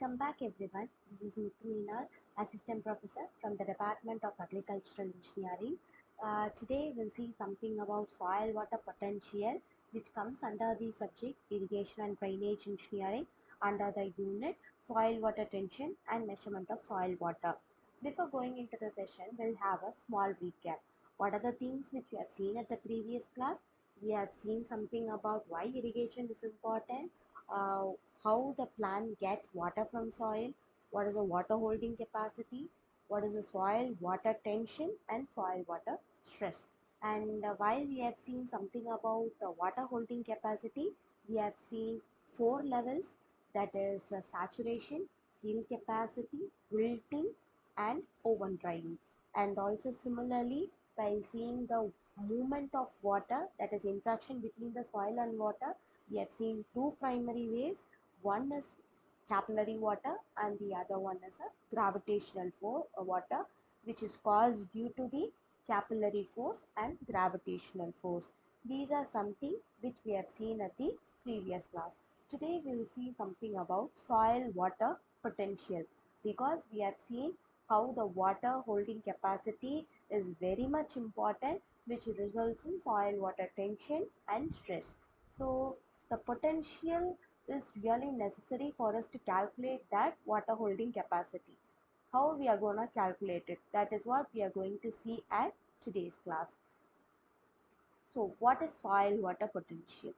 Welcome back everyone. This is Nitu Meenal, Assistant Professor from the Department of Agricultural Engineering. Today we'll see something about soil water potential which comes under the subject Irrigation and Drainage Engineering under the unit Soil Water Tension and Measurement of Soil Water. Before going into the session, we'll have a small recap. What are the things which we have seen at the previous class? We have seen something about why irrigation is important, uh, how the plant gets water from soil, what is the water holding capacity, what is the soil water tension and soil water stress. And while we have seen something about water holding capacity, we have seen four levels, that is saturation, yield capacity, wilting and oven drying. And also similarly, by seeing the movement of water, that is interaction between the soil and water, we have seen two primary waves. One is capillary water and the other one is a gravitational force water, which is caused due to the capillary force and gravitational force. These are something which we have seen at the previous class. Today we will see something about soil water potential, because we have seen how the water holding capacity is very much important, which results in soil water tension and stress. So the potential is really necessary for us to calculate that water holding capacity. How we are going to calculate it, that is what we are going to see at today's class. So what is soil water potential?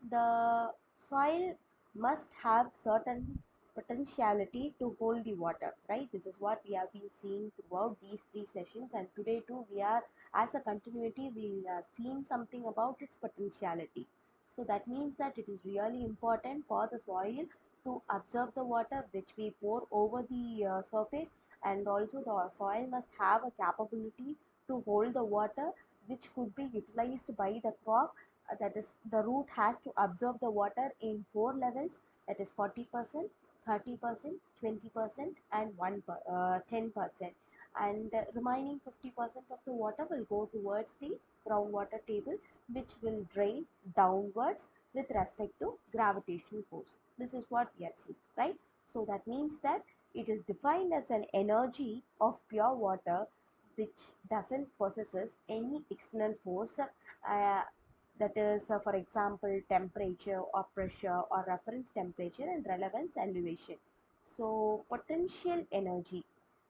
The soil must have certain potentiality to hold the water, right? This is what we have been seeing throughout these three sessions, and today too we are, as a continuity, we are seeing something about its potentiality. So that means that it is really important for the soil to absorb the water which we pour over the surface, and also the soil must have a capability to hold the water which could be utilized by the crop. That is, the root has to absorb the water in four levels, that is 40%, 30%, 20% and 10%, and remaining 50% of the water will go towards the groundwater table, which will drain downwards with respect to gravitational force. This is what we have seen, right? So that means that it is defined as an energy of pure water which doesn't possesses any external force, that is for example temperature or pressure or reference temperature and relevance elevation. So potential energy,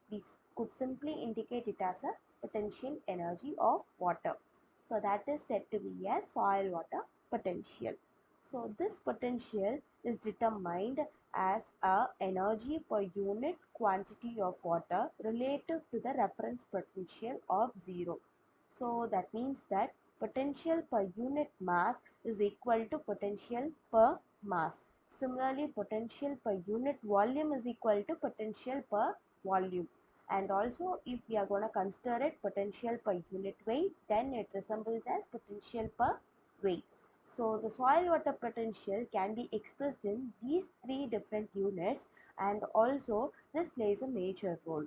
we could simply indicate it as a potential energy of water. So that is said to be a soil water potential. So this potential is determined as a energy per unit quantity of water relative to the reference potential of 0. So that means that potential per unit mass is equal to potential per mass. Similarly, potential per unit volume is equal to potential per volume. And also, if we are going to consider it potential per unit weight, then it resembles as potential per weight. So the soil water potential can be expressed in these three different units, and also this plays a major role.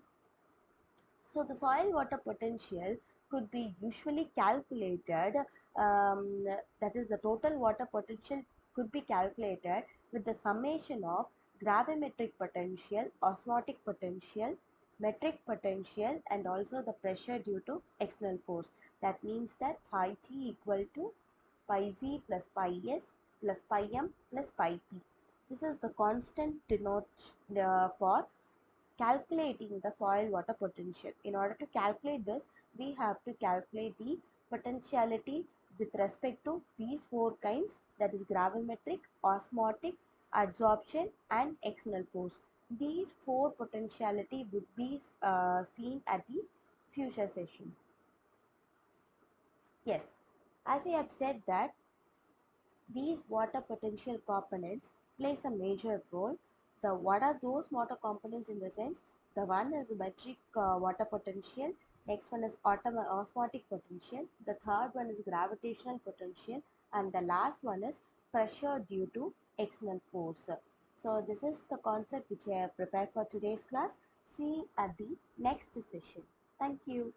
So the soil water potential could be usually calculated, that is the total water potential could be calculated with the summation of gravimetric potential, osmotic potential, metric potential and also the pressure due to external force. That means that pi t equal to pi z plus pi s plus pi m plus pi p. This is the constant denote for calculating the soil water potential. In order to calculate this, we have to calculate the potentiality with respect to these four kinds, that is gravimetric, osmotic, adsorption and external force. These four potentiality would be seen at the future session. Yes, as I have said that these water potential components plays a major role. What are those water components in the sense? The one is metric water potential. Next one is osmotic potential. The third one is gravitational potential, and the last one is pressure due to external force. So this is the concept which I have prepared for today's class. See you at the next session. Thank you.